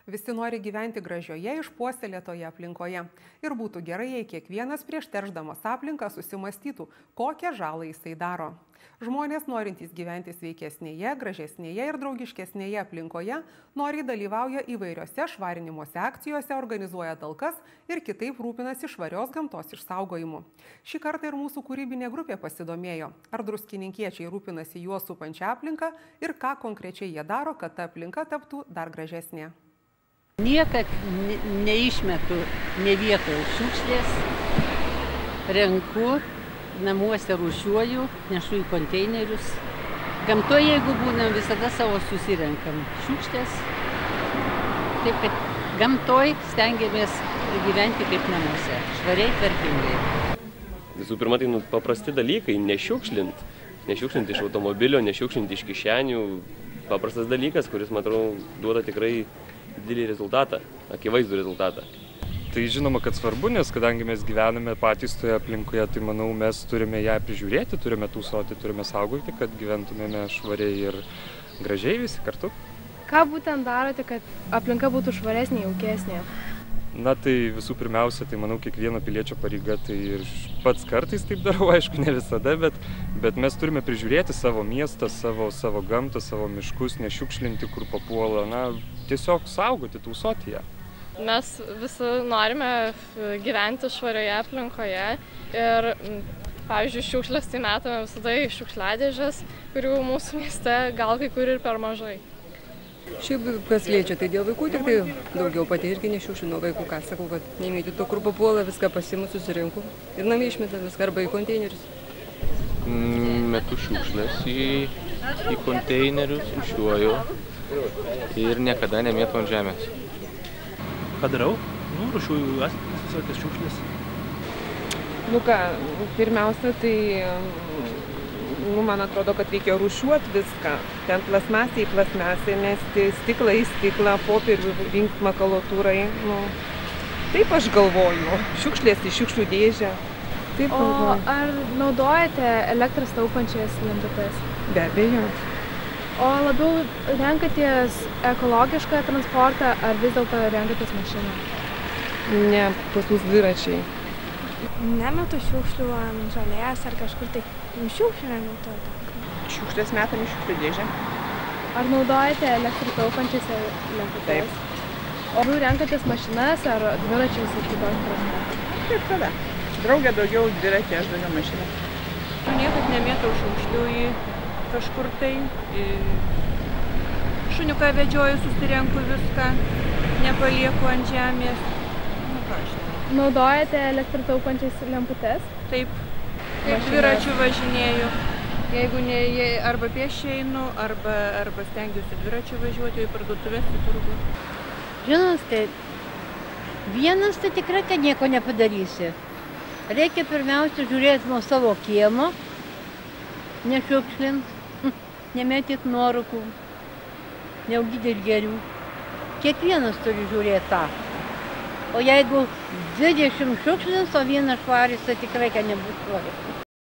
Visi nori gyventi gražioje, išpuoselėtoje aplinkoje. Ir būtų gerai, jei kiekvienas prieš teršdamas aplinką susimąstytų, kokią žalą jisai daro. Žmonės, norintys gyventi sveikesnėje, gražesnėje ir draugiškesnėje aplinkoje, noriai dalyvauja įvairiose švarinimuose akcijose, organizuoja talkas ir kitaip rūpinasi švarios gamtos išsaugojimu. Šį kartą ir mūsų kūrybinė grupė pasidomėjo, ar druskininkiečiai rūpinasi juos supančią aplinką ir ką konkrečiai jie daro, kad ta aplinka taptų dar gražesnė. Niekad neišmetu ne vietoje šiukšlės, renku, namuose rūšiuoju, nešu į konteinerius. Gamtoje, jeigu būnam, visada savo susirenkam šiukšlės. Taip, kad gamtoj stengiamės gyventi kaip namuose, švariai, tvarkingai. Visų pirma, tai paprasti dalykai, nešiukšlint. Nešiukšlint iš automobilio, nešiukšlint iš kišenių. Paprastas dalykas, kuris, matau, duoda tikrai didelį rezultatą, akivaizdų rezultatą. Tai žinoma, kad svarbu, nes kadangi mes gyvename patys toje aplinkoje, tai manau, mes turime ją prižiūrėti, turime tausoti, turime saugoti, kad gyventumėme švariai ir gražiai visi kartu. Ką būtent darote, kad aplinka būtų švaresnė, jaukesnė? Na tai visų pirmiausia, tai manau, kiekvieno piliečio pareiga, tai ir pats kartais taip darau, aišku, ne visada, bet mes turime prižiūrėti savo miestą, savo gamtą, savo miškus, nešiukšlinti, kur papuola, na, tiesiog saugoti, tausoti ją. Mes visi norime gyventi švarioje aplinkoje ir, pavyzdžiui, šiukšlės tai metame visada į šiukšliadėžes, kurių mūsų mieste gal kai kur ir per mažai. Šiaip kas liečia, tai dėl vaikų tik tai daugiau pati irgi nešiukšlinu vaikų, ką sakau, kad neimėti to, kur papuola, viską pasiimu, susirinku ir namie išmetu viską arba į konteinerius. Metu šiukšlės į konteinerius, rūšiuoju ir niekada nemėtu ant žemės. Ką darau? Rūšiuoju visokias šiukšlės. Pirmiausia, tai man atrodo, kad reikia rūšiuoti viską. Ten plasmasė į plasmasę mesti, stiklą į stiklą, popierių rinkti makulatūrai. Taip aš galvoju. Šiukšlės į šiukšlių dėžę. Taip galvoju. Ar naudojate elektros taupančias lemputes? Be abejo. O labiau renkatės ekologišką transportą ar vis dėlto renkatės mašiną? Ne, pas mus dviračiai. Nemetu šiukšlių ant žolės ar kažkur tai šiukšlių nemetu. Šiukšlės metam į šiukšlių dėžę. Ar naudojate elektrą taupančias lemputes? Taip. O renkatės mašinas ar dviračius ir kitos transportą? Kaip tada. Draugė daugiau dviratį, aš daugiau mašiną. Niekad nemėtau šiukšlių į kažkur tai. Šuniuką vedžioju, susirenku viską, nepalieku ant žemės. Naudojate elektrą taupančias lemputes? Taip. Kaip dviračiu važinėju. Jeigu ne, arba pėsčiai einu, arba stengiuosi dviračiu važiuoti į parduotuvės, į turgų. Žinot, tai vienas tai tikrai, kad nieko nepadarysi. Reikia pirmiausia žiūrėti nuo savo kiemo, nešiukšlint, nemėtyt nuorūkų, neaugyt gėrių. Kiekvienas turi žiūrėti tą. O jeigu 20 šiukšlins, o vienas švaris, tai tikrai, kad nebus švaris.